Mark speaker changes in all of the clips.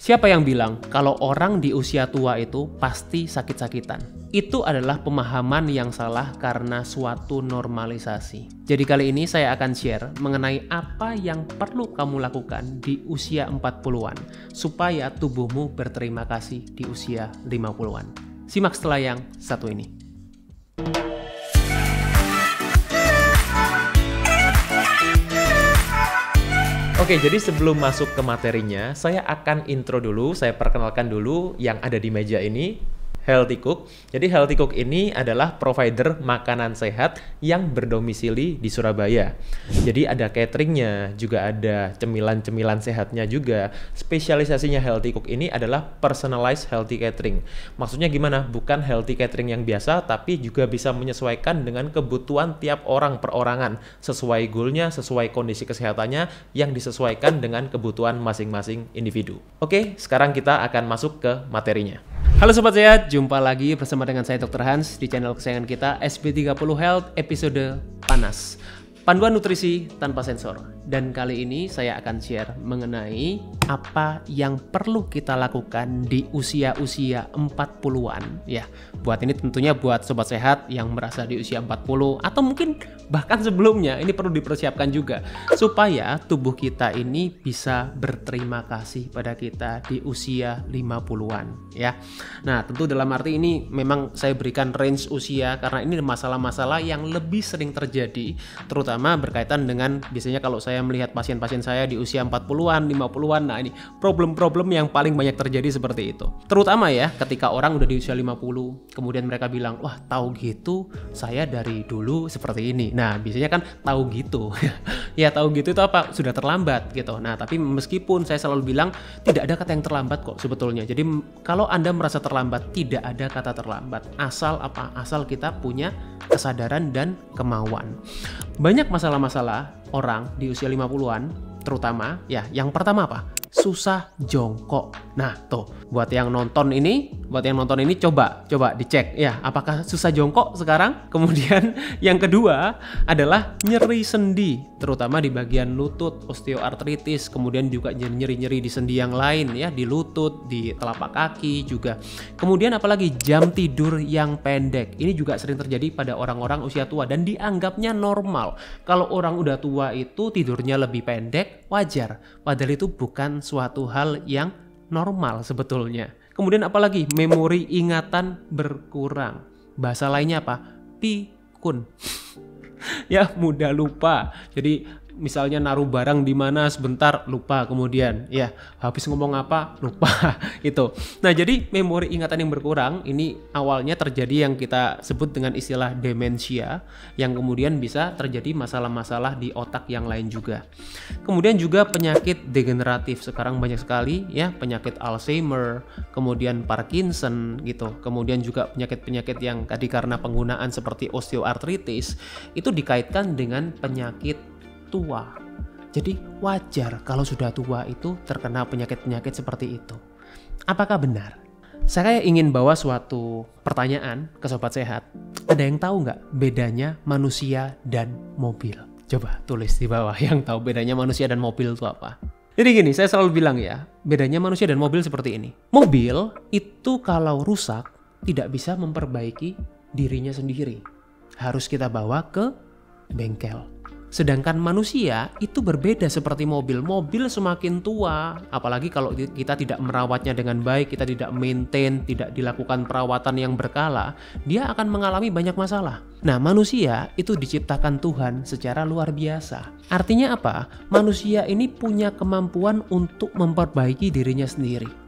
Speaker 1: Siapa yang bilang kalau orang di usia tua itu pasti sakit-sakitan? Itu adalah pemahaman yang salah karena suatu normalisasi. Jadi kali ini saya akan share mengenai apa yang perlu kamu lakukan di usia 40-an supaya tubuhmu berterima kasih di usia 50-an. Simak setelah yang satu ini. Oke, jadi sebelum masuk ke materinya, saya akan intro dulu, saya perkenalkan dulu yang ada di meja ini, Healthy Cook. Jadi Healthy Cook ini adalah provider makanan sehat yang berdomisili di Surabaya. Jadi ada cateringnya, juga ada cemilan-cemilan sehatnya juga. Spesialisasinya Healthy Cook ini adalah personalized healthy catering. Maksudnya gimana? Bukan healthy catering yang biasa, tapi juga bisa menyesuaikan dengan kebutuhan tiap orang perorangan. Sesuai goalnya, sesuai kondisi kesehatannya yang disesuaikan dengan kebutuhan masing-masing individu. Oke, sekarang kita akan masuk ke materinya. Halo Sobat Sehat, jumpa lagi bersama dengan saya Dr. Hans di channel kesayangan kita SB30 Health episode Panas. Panduan nutrisi tanpa sensor. Dan kali ini saya akan share mengenai apa yang perlu kita lakukan di usia-usia 40-an. Ya, buat ini tentunya buat Sobat Sehat yang merasa di usia 40 atau mungkin bahkan sebelumnya, ini perlu dipersiapkan juga supaya tubuh kita ini bisa berterima kasih pada kita di usia 50-an ya. Nah, tentu dalam arti ini memang saya berikan range usia karena ini masalah-masalah yang lebih sering terjadi, terutama berkaitan dengan biasanya kalau saya melihat pasien-pasien saya di usia 40-an, 50-an, nah ini problem-problem yang paling banyak terjadi seperti itu. Terutama ya ketika orang udah di usia 50, kemudian mereka bilang, wah tahu gitu saya dari dulu seperti ini. Nah biasanya kan tahu gitu, ya tahu gitu itu apa? Sudah terlambat gitu. Nah tapi meskipun saya selalu bilang tidak ada kata yang terlambat kok sebetulnya. Jadi kalau Anda merasa terlambat, tidak ada kata terlambat. Asal apa? Asal kita punya kesadaran dan kemauan. Banyak masalah-masalah orang di usia 50-an terutama ya, yang pertama apa? Susah jongkok. Nah, tuh buat yang nonton ini coba dicek ya, apakah susah jongkok sekarang? Kemudian yang kedua adalah nyeri sendi, terutama di bagian lutut, osteoartritis, kemudian juga nyeri-nyeri di sendi yang lain ya, di lutut, di telapak kaki juga. Kemudian apalagi jam tidur yang pendek. Ini juga sering terjadi pada orang-orang usia tua dan dianggapnya normal. Kalau orang udah tua itu tidurnya lebih pendek, wajar. Padahal itu bukan suatu hal yang normal sebetulnya. Kemudian apalagi memori ingatan berkurang. Bahasa lainnya apa? Pikun. Ya, mudah lupa. Jadi misalnya naruh barang di mana sebentar lupa, kemudian ya habis ngomong apa lupa itu. Nah, jadi memori ingatan yang berkurang ini awalnya terjadi yang kita sebut dengan istilah demensia, yang kemudian bisa terjadi masalah-masalah di otak yang lain juga. Kemudian juga penyakit degeneratif sekarang banyak sekali ya, penyakit Alzheimer, kemudian Parkinson gitu. Kemudian juga penyakit-penyakit yang tadi karena penggunaan seperti osteoartritis itu dikaitkan dengan penyakit tua. Jadi wajar kalau sudah tua itu terkena penyakit-penyakit seperti itu. Apakah benar? Saya ingin bawa suatu pertanyaan ke Sobat Sehat. Ada yang tahu nggak bedanya manusia dan mobil? Coba tulis di bawah yang tahu bedanya manusia dan mobil itu apa. Jadi gini, saya selalu bilang ya, bedanya manusia dan mobil seperti ini. Mobil itu kalau rusak tidak bisa memperbaiki dirinya sendiri. Harus kita bawa ke bengkel. Sedangkan manusia itu berbeda seperti mobil. Mobil semakin tua, apalagi kalau kita tidak merawatnya dengan baik, kita tidak maintain, tidak dilakukan perawatan yang berkala, dia akan mengalami banyak masalah. Nah, manusia itu diciptakan Tuhan secara luar biasa. Artinya apa? Manusia ini punya kemampuan untuk memperbaiki dirinya sendiri.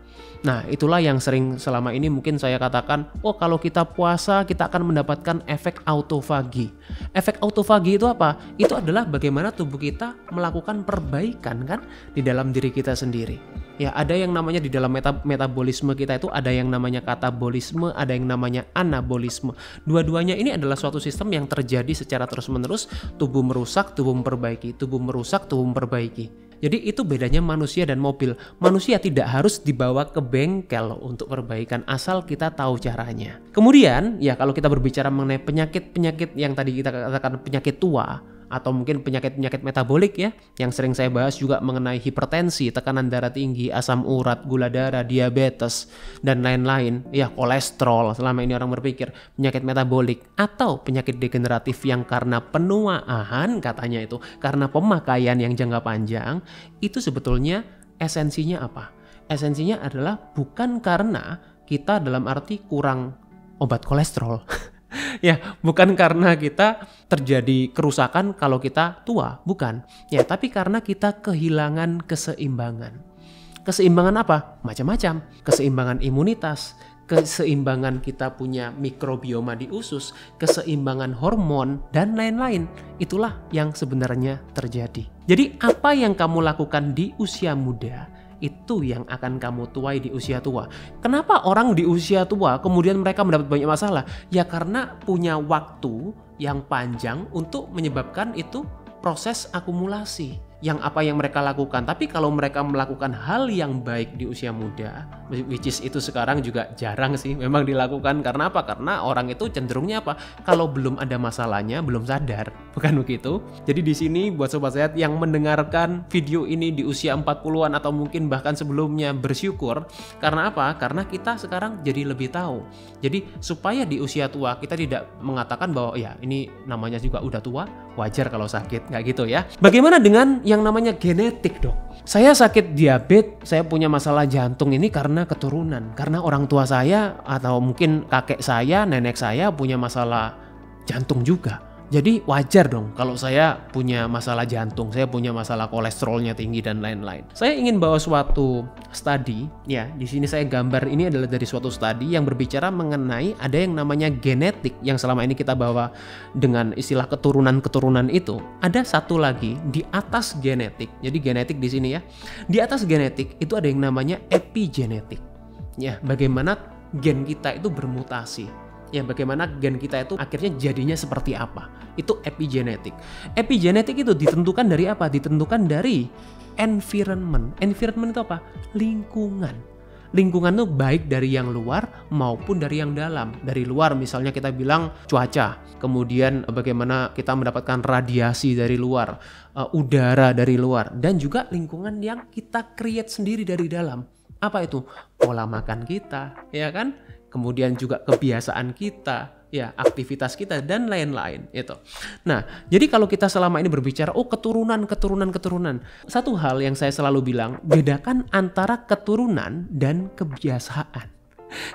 Speaker 1: Nah, itulah yang sering selama ini mungkin saya katakan, oh kalau kita puasa kita akan mendapatkan efek autofagi. Efek autofagi itu apa? Itu adalah bagaimana tubuh kita melakukan perbaikan kan di dalam diri kita sendiri. Ya, ada yang namanya di dalam metabolisme kita itu ada yang namanya katabolisme, ada yang namanya anabolisme. Dua-duanya ini adalah suatu sistem yang terjadi secara terus-menerus, tubuh merusak, tubuh memperbaiki, tubuh merusak, tubuh memperbaiki. Jadi itu bedanya manusia dan mobil. Manusia tidak harus dibawa ke bengkel untuk perbaikan asal kita tahu caranya. Kemudian ya kalau kita berbicara mengenai penyakit-penyakit yang tadi kita katakan penyakit tua,
Speaker 2: atau mungkin penyakit-penyakit metabolik ya, yang sering saya bahas juga mengenai hipertensi, tekanan darah tinggi, asam urat, gula darah, diabetes, dan lain-lain, ya kolesterol, selama ini orang berpikir penyakit metabolik, atau penyakit degeneratif yang karena penuaan katanya itu, karena pemakaian yang jangka panjang, itu sebetulnya esensinya apa? Esensinya adalah bukan karena kita dalam arti kurang obat kolesterol. Ya, bukan karena kita terjadi kerusakan kalau kita tua, bukan. Ya, tapi karena kita kehilangan keseimbangan. Keseimbangan apa? Macam-macam. Keseimbangan imunitas, keseimbangan kita punya mikrobioma di usus, keseimbangan hormon, dan lain-lain. Itulah yang sebenarnya terjadi. Jadi, apa yang kamu lakukan di usia muda, itu yang akan kamu tuai di usia tua. Kenapa orang di usia tua kemudian mereka mendapat banyak masalah? Ya karena punya waktu yang panjang untuk menyebabkan itu proses akumulasi. Yang apa yang mereka lakukan. Tapi kalau mereka melakukan hal yang baik di usia muda, which is itu sekarang juga jarang sih memang dilakukan. Karena apa? Karena orang itu cenderungnya apa? Kalau belum ada masalahnya, belum sadar. Bukan begitu? Jadi di sini buat sobat sehat yang mendengarkan video ini di usia 40-an atau mungkin bahkan sebelumnya, bersyukur. Karena apa? Karena kita sekarang jadi lebih tahu. Jadi supaya di usia tua kita tidak mengatakan bahwa ya ini namanya juga udah tua, wajar kalau sakit. Nggak gitu ya. Bagaimana dengan yang namanya genetik, dok? Saya sakit diabetes, saya punya masalah jantung ini karena keturunan. Karena orang tua saya atau mungkin kakek saya, nenek saya punya masalah jantung juga. Jadi wajar dong kalau saya punya masalah jantung, saya punya masalah kolesterolnya tinggi dan lain-lain. Saya ingin bawa suatu studi, ya di sini saya gambar ini adalah dari suatu studi yang berbicara mengenai ada yang namanya genetik yang selama ini kita bawa dengan istilah keturunan-keturunan itu. Ada satu lagi di atas genetik. Jadi genetik di sini ya. Di atas genetik itu ada yang namanya epigenetik. Ya, bagaimana gen kita itu bermutasi. Ya, bagaimana gen kita itu akhirnya jadinya seperti apa. Itu epigenetik. Epigenetik itu ditentukan dari apa? Ditentukan dari environment. Environment itu apa? Lingkungan. Lingkungan itu baik dari yang luar maupun dari yang dalam. Dari luar misalnya kita bilang cuaca. Kemudian bagaimana kita mendapatkan radiasi dari luar. Udara dari luar. Dan juga lingkungan yang kita create sendiri dari dalam. Apa itu? Pola makan kita. Ya kan? Kemudian juga kebiasaan kita, ya aktivitas kita dan lain-lain itu. Nah, jadi kalau kita selama ini berbicara keturunan. Satu hal yang saya selalu bilang, bedakan antara keturunan dan kebiasaan.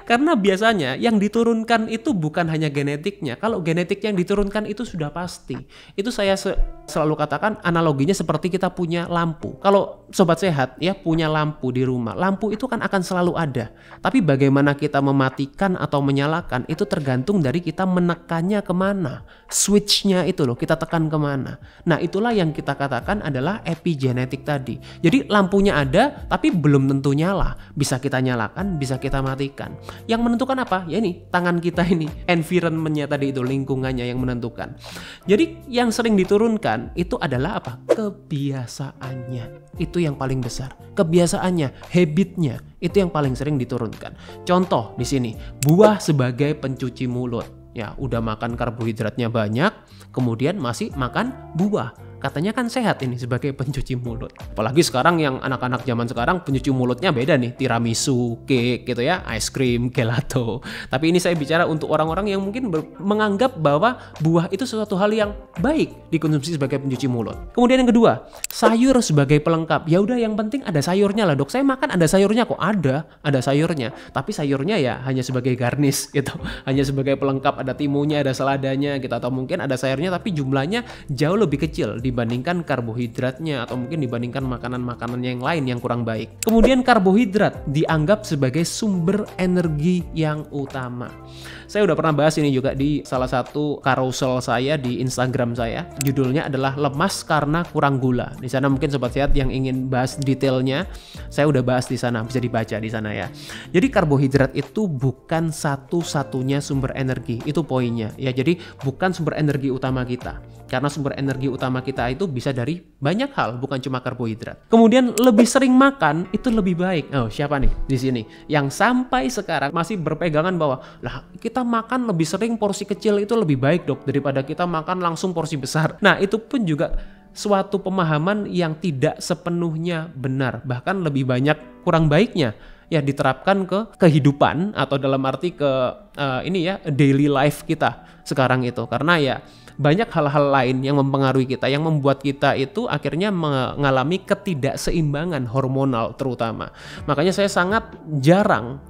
Speaker 2: Karena biasanya yang diturunkan itu bukan hanya genetiknya. Kalau genetik yang diturunkan itu sudah pasti. Itu saya selalu katakan analoginya seperti kita punya lampu. Kalau sobat sehat ya punya lampu di rumah, lampu itu kan akan selalu ada. Tapi bagaimana kita mematikan atau menyalakan itu tergantung dari kita menekannya kemana. Switchnya itu loh, kita tekan kemana. Nah itulah yang kita katakan adalah epigenetik tadi. Jadi lampunya ada tapi belum tentu nyala. Bisa kita nyalakan, bisa kita matikan. Yang menentukan apa? Ya ini, tangan kita ini. Environment-nya tadi itu, lingkungannya yang menentukan. Jadi yang sering diturunkan itu adalah apa? Kebiasaannya. Itu yang paling besar. Kebiasaannya, habitnya, itu yang paling sering diturunkan. Contoh di sini, buah sebagai pencuci mulut. Ya, udah makan karbohidratnya banyak, kemudian masih makan buah. Katanya kan sehat ini sebagai pencuci mulut. Apalagi sekarang yang anak-anak zaman sekarang pencuci mulutnya beda nih. Tiramisu, cake gitu ya, ice cream, gelato. Tapi ini saya bicara untuk orang-orang yang mungkin menganggap bahwa buah itu sesuatu hal yang baik dikonsumsi sebagai pencuci mulut. Kemudian yang kedua, sayur sebagai pelengkap. Ya udah yang penting ada sayurnya lah, dok. Saya makan ada sayurnya kok. Ada sayurnya. Tapi sayurnya ya hanya sebagai garnish gitu. Hanya sebagai pelengkap, ada timunnya, ada seladanya gitu. Atau mungkin ada sayurnya tapi jumlahnya jauh lebih kecil dibandingkan karbohidratnya atau mungkin dibandingkan makanan-makanan yang lain yang kurang baik. Kemudian karbohidrat dianggap sebagai sumber energi yang utama. Saya udah pernah bahas ini juga di salah satu carousel saya di Instagram saya. Judulnya adalah lemas karena kurang gula. Di sana mungkin sobat sehat yang ingin bahas detailnya, saya udah bahas di sana, bisa dibaca di sana ya. Jadi karbohidrat itu bukan satu-satunya sumber energi, itu poinnya ya. Jadi bukan sumber energi utama kita. Karena sumber energi utama kita itu bisa dari banyak hal, bukan cuma karbohidrat. Kemudian lebih sering makan itu lebih baik. Oh, siapa nih di sini yang sampai sekarang masih berpegangan bahwa lah kita makan lebih sering porsi kecil itu lebih baik dok daripada kita makan langsung porsi besar. Nah, itu pun juga suatu pemahaman yang tidak sepenuhnya benar, bahkan lebih banyak kurang baiknya ya diterapkan ke kehidupan atau dalam arti ke daily life kita sekarang itu. Karena ya banyak hal-hal lain yang mempengaruhi kita, yang membuat kita itu akhirnya mengalami ketidakseimbangan hormonal terutama. Makanya saya sangat jarang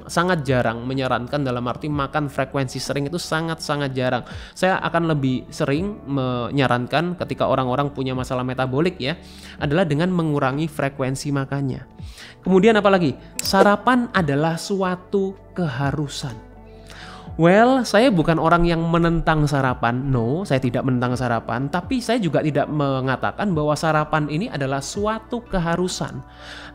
Speaker 2: menyarankan, dalam arti makan frekuensi sering itu sangat-sangat jarang. Saya akan lebih sering menyarankan ketika orang-orang punya masalah metabolik ya, adalah dengan mengurangi frekuensi makannya. Kemudian apalagi? Sarapan adalah suatu keharusan. Well, saya bukan orang yang menentang sarapan. No, saya tidak menentang sarapan. Tapi saya juga tidak mengatakan bahwa sarapan ini adalah suatu keharusan.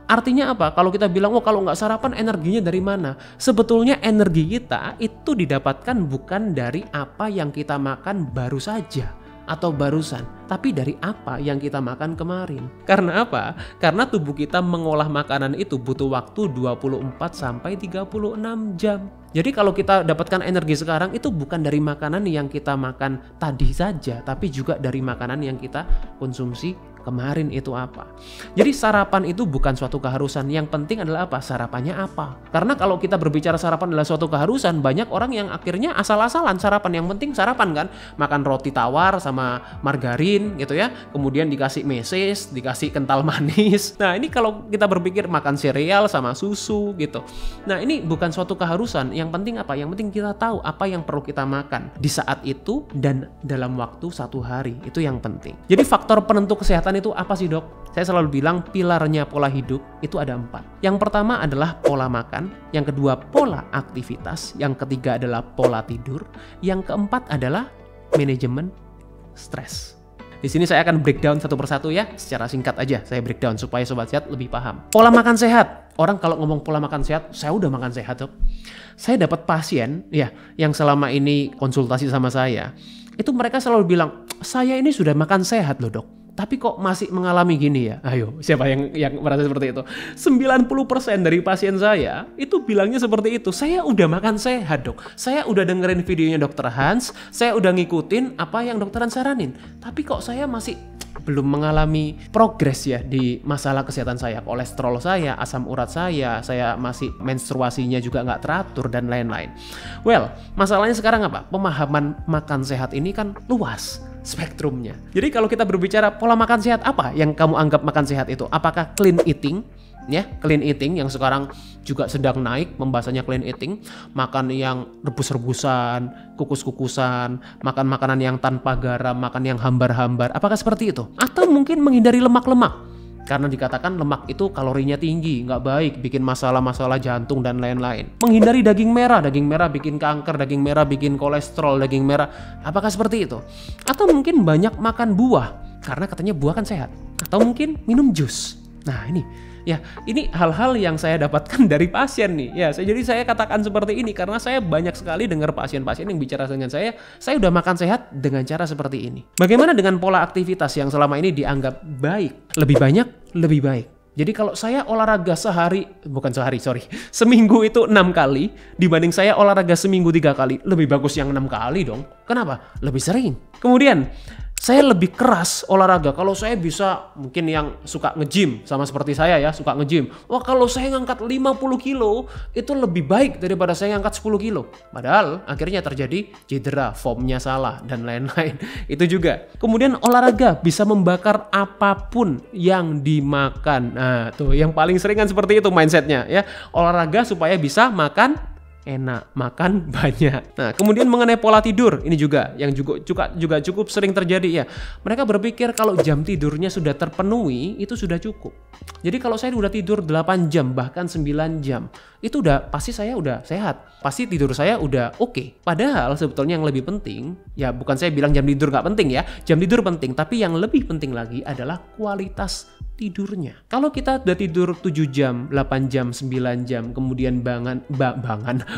Speaker 2: Artinya apa? Kalau kita bilang, oh kalau nggak sarapan energinya dari mana? Sebetulnya energi kita itu didapatkan bukan dari apa yang kita makan baru saja atau barusan, tapi dari apa yang kita makan kemarin. Karena apa? Karena tubuh kita mengolah makanan itu butuh waktu 24-36 jam. Jadi kalau kita dapatkan energi sekarang itu bukan dari makanan yang kita makan tadi saja, tapi juga dari makanan yang kita konsumsi kemarin itu apa. Jadi sarapan itu bukan suatu keharusan. Yang penting adalah apa? Sarapannya apa? Karena kalau kita berbicara sarapan adalah suatu keharusan, banyak orang yang akhirnya asal-asalan sarapan. Yang penting sarapan kan, makan roti tawar sama margarin gitu ya, kemudian dikasih meses, dikasih kental manis. Nah ini kalau kita berpikir makan sereal sama susu gitu. Nah ini bukan suatu keharusan. Yang penting apa? Yang penting kita tahu apa yang perlu kita makan di saat itu dan dalam waktu 1 hari. Itu yang penting. Jadi faktor penentu kesehatan itu apa sih dok? Saya selalu bilang pilarnya pola hidup itu ada 4. Yang pertama adalah pola makan, yang kedua pola aktivitas, yang ketiga adalah pola tidur, yang keempat adalah manajemen stres. Di sini saya akan breakdown satu persatu ya, secara singkat aja saya breakdown supaya sobat sehat lebih paham. Pola makan sehat. Orang kalau ngomong pola makan sehat, saya udah makan sehat dok. Saya dapat pasien ya yang selama ini konsultasi sama saya, itu mereka selalu bilang, saya ini sudah makan sehat loh dok, tapi kok masih mengalami gini ya? Ayo, siapa yang merasa seperti itu? 90% dari pasien saya itu bilangnya seperti itu. Saya udah makan sehat dok. Saya udah dengerin videonya Dr. Hans. Saya udah ngikutin apa yang Dr. Hans saranin. Tapi kok saya masih belum mengalami progres ya di masalah kesehatan saya. Kolesterol saya, asam urat saya masih menstruasinya juga nggak teratur dan lain-lain. Well, masalahnya sekarang apa? Pemahaman makan sehat ini kan luas spektrumnya. Jadi kalau kita berbicara pola makan sehat, apa yang kamu anggap makan sehat itu? Apakah clean eating? Ya, clean eating yang sekarang juga sedang naik pembahasannya clean eating, makan yang rebus-rebusan, kukus-kukusan, makan makanan yang tanpa garam, makan yang hambar-hambar. Apakah seperti itu? Atau mungkin menghindari lemak-lemak? Karena dikatakan lemak itu kalorinya tinggi, nggak baik, bikin masalah-masalah jantung dan lain-lain. Menghindari daging merah bikin kanker, daging merah bikin kolesterol, daging merah. Apakah seperti itu? Atau mungkin banyak makan buah, karena katanya buah kan sehat. Atau mungkin minum jus. Nah ini hal-hal yang saya dapatkan dari pasien nih. Ya, jadi saya katakan seperti ini karena saya banyak sekali dengar pasien-pasien yang bicara dengan saya udah makan sehat dengan cara seperti ini. Bagaimana dengan pola aktivitas yang selama ini dianggap baik? Lebih banyak, lebih baik. Jadi kalau saya olahraga seminggu itu 6 kali, dibanding saya olahraga seminggu 3 kali, lebih bagus yang 6 kali dong. Kenapa? Lebih sering. Kemudian saya lebih keras olahraga. Kalau saya bisa, mungkin yang suka nge-gym sama seperti saya ya, suka nge-gym. Wah, kalau saya ngangkat 50 kilo itu lebih baik daripada saya ngangkat 10 kilo. Padahal akhirnya terjadi cedera, formnya salah dan lain-lain. Itu juga. Kemudian olahraga bisa membakar apapun yang dimakan. Nah, tuh yang paling sering kan seperti itu mindsetnya ya. Olahraga supaya bisa makan enak, makan banyak. Nah, kemudian mengenai pola tidur, ini juga yang juga cukup sering terjadi ya. Mereka berpikir kalau jam tidurnya sudah terpenuhi, itu sudah cukup. Jadi kalau saya udah tidur 8 jam, bahkan 9 jam, itu pasti saya udah sehat. Pasti tidur saya udah oke. Padahal sebetulnya yang lebih penting, ya bukan saya bilang jam tidur nggak penting ya. Jam tidur penting, tapi yang lebih penting lagi adalah kualitas tidurnya. Kalau kita udah tidur 7 jam, 8 jam, 9 jam, kemudian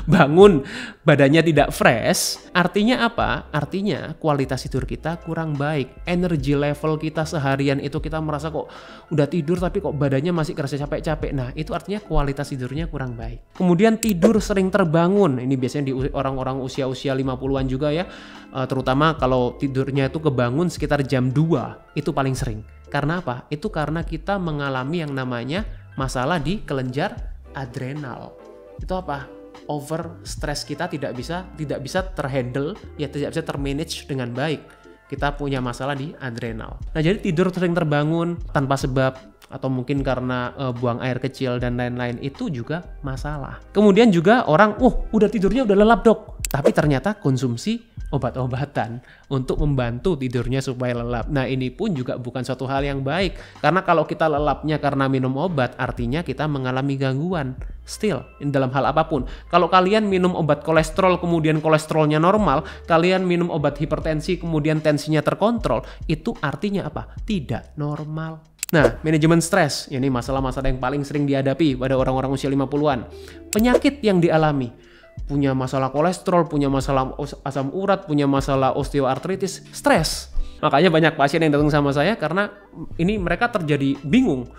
Speaker 2: bangun badannya tidak fresh, artinya apa? Artinya kualitas tidur kita kurang baik. Energi level kita seharian itu kita merasa kok udah tidur tapi kok badannya masih kerasa capek-capek. Nah, itu artinya kualitas tidurnya kurang baik. Kemudian tidur sering terbangun. Ini biasanya di orang-orang usia-usia 50-an juga ya. Terutama kalau tidurnya itu kebangun sekitar jam 2, itu paling sering. Karena apa? Itu karena kita mengalami yang namanya masalah di kelenjar adrenal. Itu apa? Over stress kita tidak bisa terhandle, ya tidak bisa termanage dengan baik. Kita punya masalah di adrenal. Nah, jadi tidur sering terbangun tanpa sebab atau mungkin karena buang air kecil dan lain-lain itu juga masalah. Kemudian juga orang, udah tidurnya udah lelap dok, tapi ternyata konsumsi obat-obatan untuk membantu tidurnya supaya lelap. Nah, ini pun juga bukan suatu hal yang baik. Karena kalau kita lelapnya karena minum obat, artinya kita mengalami gangguan. Still, dalam hal apapun. Kalau kalian minum obat kolesterol, kemudian kolesterolnya normal, kalian minum obat hipertensi, kemudian tensinya terkontrol, itu artinya apa? Tidak normal. Nah, manajemen stres, ini masalah-masalah yang paling sering dihadapi pada orang-orang usia 50-an. Penyakit yang dialami. Punya masalah kolesterol, punya masalah asam urat, punya masalah osteoartritis, stres. Makanya banyak pasien yang datang sama saya karena ini mereka terjadi bingung.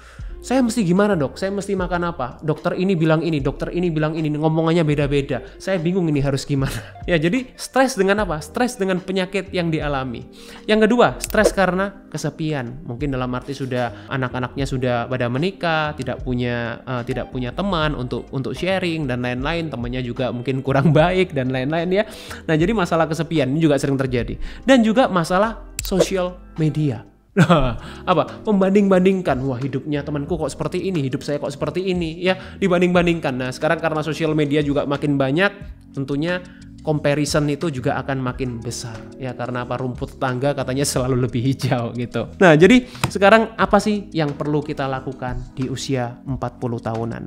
Speaker 2: Saya mesti gimana dok? Saya mesti makan apa? Dokter ini bilang ini, dokter ini bilang ini, ngomongannya beda-beda. Saya bingung ini harus gimana. Ya, jadi stres dengan apa? Stres dengan penyakit yang dialami. Yang kedua, stres karena kesepian. Mungkin dalam arti sudah anak-anaknya sudah pada menikah, tidak punya teman untuk sharing dan lain-lain. Temannya juga mungkin kurang baik dan lain-lain ya. Nah, jadi masalah kesepian ini juga sering terjadi. Dan juga masalah sosial media. Nah, apa? Membanding-bandingkan, wah hidupnya temanku kok seperti ini, hidup saya kok seperti ini, ya dibanding-bandingkan. Nah, sekarang karena sosial media juga makin banyak, tentunya comparison itu juga akan makin besar. Ya, karena apa? Rumput tetangga katanya selalu lebih hijau gitu. Nah, jadi sekarang apa sih yang perlu kita lakukan di usia 40 tahunan?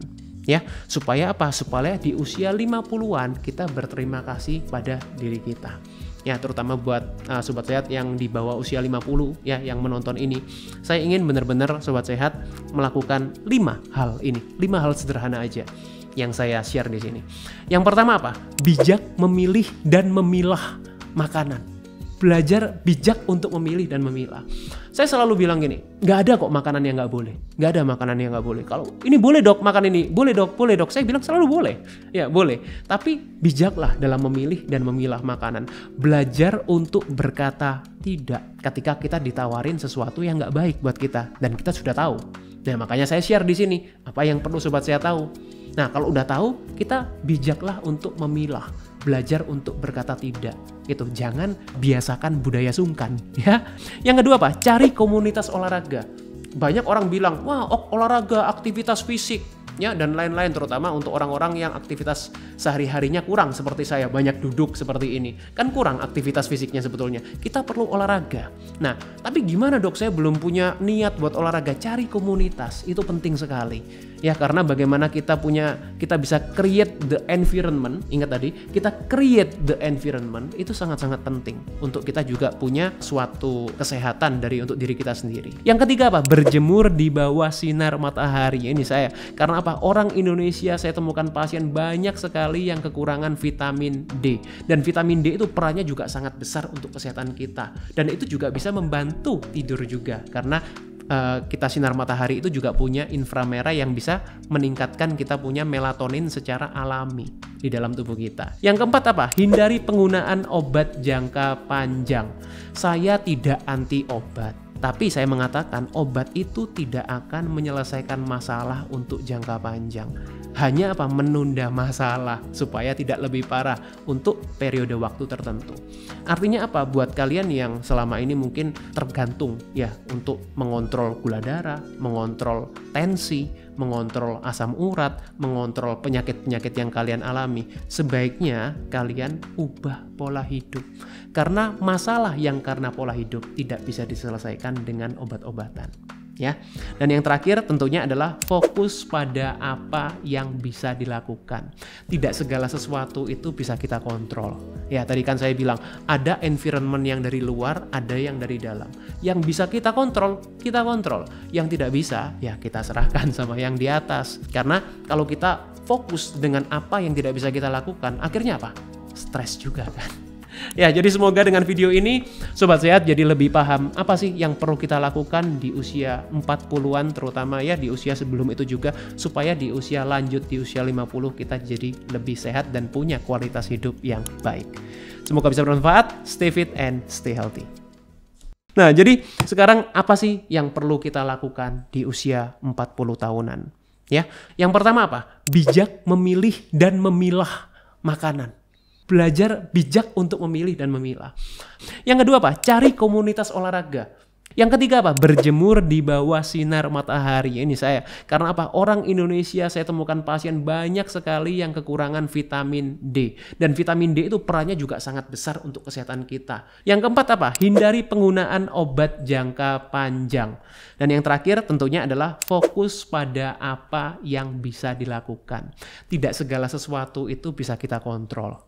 Speaker 2: Ya, supaya apa? Supaya di usia 50-an kita berterima kasih pada diri kita. Ya, terutama buat sobat sehat yang di bawah usia 50 ya yang menonton ini. Saya ingin benar-benar sobat sehat melakukan 5 hal ini. 5 hal sederhana aja yang saya share di sini. Yang pertama apa? Bijak memilih dan memilah makanan. Belajar bijak untuk memilih dan memilah. Saya selalu bilang gini, nggak ada kok makanan yang nggak boleh. Nggak ada makanan yang nggak boleh. Kalau ini boleh dok, makan ini. Boleh dok, boleh dok. Saya bilang selalu boleh. Ya boleh. Tapi bijaklah dalam memilih dan memilah makanan. Belajar untuk berkata tidak ketika kita ditawarin sesuatu yang nggak baik buat kita. Dan kita sudah tahu. Nah, makanya saya share di sini apa yang perlu sobat saya tahu. Nah, kalau udah tahu, kita bijaklah untuk memilah. Belajar untuk berkata tidak. Gitu. Jangan biasakan budaya sungkan, ya. Yang kedua apa? Cari komunitas olahraga. Banyak orang bilang, wah, olahraga, aktivitas fisik, ya, dan lain-lain, terutama untuk orang-orang yang aktivitas sehari-harinya kurang seperti saya, banyak duduk seperti ini. Kan kurang aktivitas fisiknya sebetulnya. Kita perlu olahraga. Nah, tapi gimana dok? Saya belum punya niat buat olahraga. Cari komunitas, itu penting sekali. Ya, karena bagaimana kita bisa create the environment, ingat tadi, kita create the environment, itu sangat-sangat penting untuk kita juga punya suatu kesehatan untuk diri kita sendiri. Yang ketiga apa? Berjemur di bawah sinar matahari. Ini saya, karena apa? Orang Indonesia saya temukan pasien banyak sekali yang kekurangan vitamin D. Dan vitamin D itu perannya juga sangat besar untuk kesehatan kita. Dan itu juga bisa membantu tidur juga, karena kita sinar matahari itu juga punya inframerah yang bisa meningkatkan kita punya melatonin secara alami di dalam tubuh kita. Yang keempat apa? Hindari penggunaan obat jangka panjang. Saya tidak anti obat, tapi saya mengatakan obat itu tidak akan menyelesaikan masalah untuk jangka panjang. Hanya apa? Menunda masalah supaya tidak lebih parah untuk periode waktu tertentu. Artinya apa? Buat kalian yang selama ini mungkin tergantung ya untuk mengontrol gula darah, mengontrol tensi, mengontrol asam urat, mengontrol penyakit-penyakit yang kalian alami, sebaiknya kalian ubah pola hidup. Karena masalah yang karena pola hidup tidak bisa diselesaikan dengan obat-obatan. Ya. Dan yang terakhir tentunya adalah fokus pada apa yang bisa dilakukan. Tidak segala sesuatu itu bisa kita kontrol. Ya, tadi kan saya bilang ada environment yang dari luar, ada yang dari dalam. Yang bisa kita kontrol, kita kontrol. Yang tidak bisa, ya kita serahkan sama yang di atas. Karena kalau kita fokus dengan apa yang tidak bisa kita lakukan, akhirnya apa? Stres juga kan. Ya, jadi semoga dengan video ini Sobat Sehat jadi lebih paham apa sih yang perlu kita lakukan di usia 40-an, terutama ya di usia sebelum itu juga, supaya di usia lanjut di usia 50 kita jadi lebih sehat dan punya kualitas hidup yang baik. Semoga bisa bermanfaat. Stay fit and stay healthy. Nah, jadi sekarang apa sih yang perlu kita lakukan di usia 40 tahunan? Ya, yang pertama apa? Bijak memilih dan memilah makanan. Belajar bijak untuk memilih dan memilah. Yang kedua apa? Cari komunitas olahraga. Yang ketiga apa? Berjemur di bawah sinar matahari. Ini saya. Karena apa? Orang Indonesia saya temukan pasien banyak sekali yang kekurangan vitamin D. Dan vitamin D itu perannya juga sangat besar untuk kesehatan kita. Yang keempat apa? Hindari penggunaan obat jangka panjang. Dan yang terakhir tentunya adalah fokus pada apa yang bisa dilakukan. Tidak segala sesuatu itu bisa kita kontrol.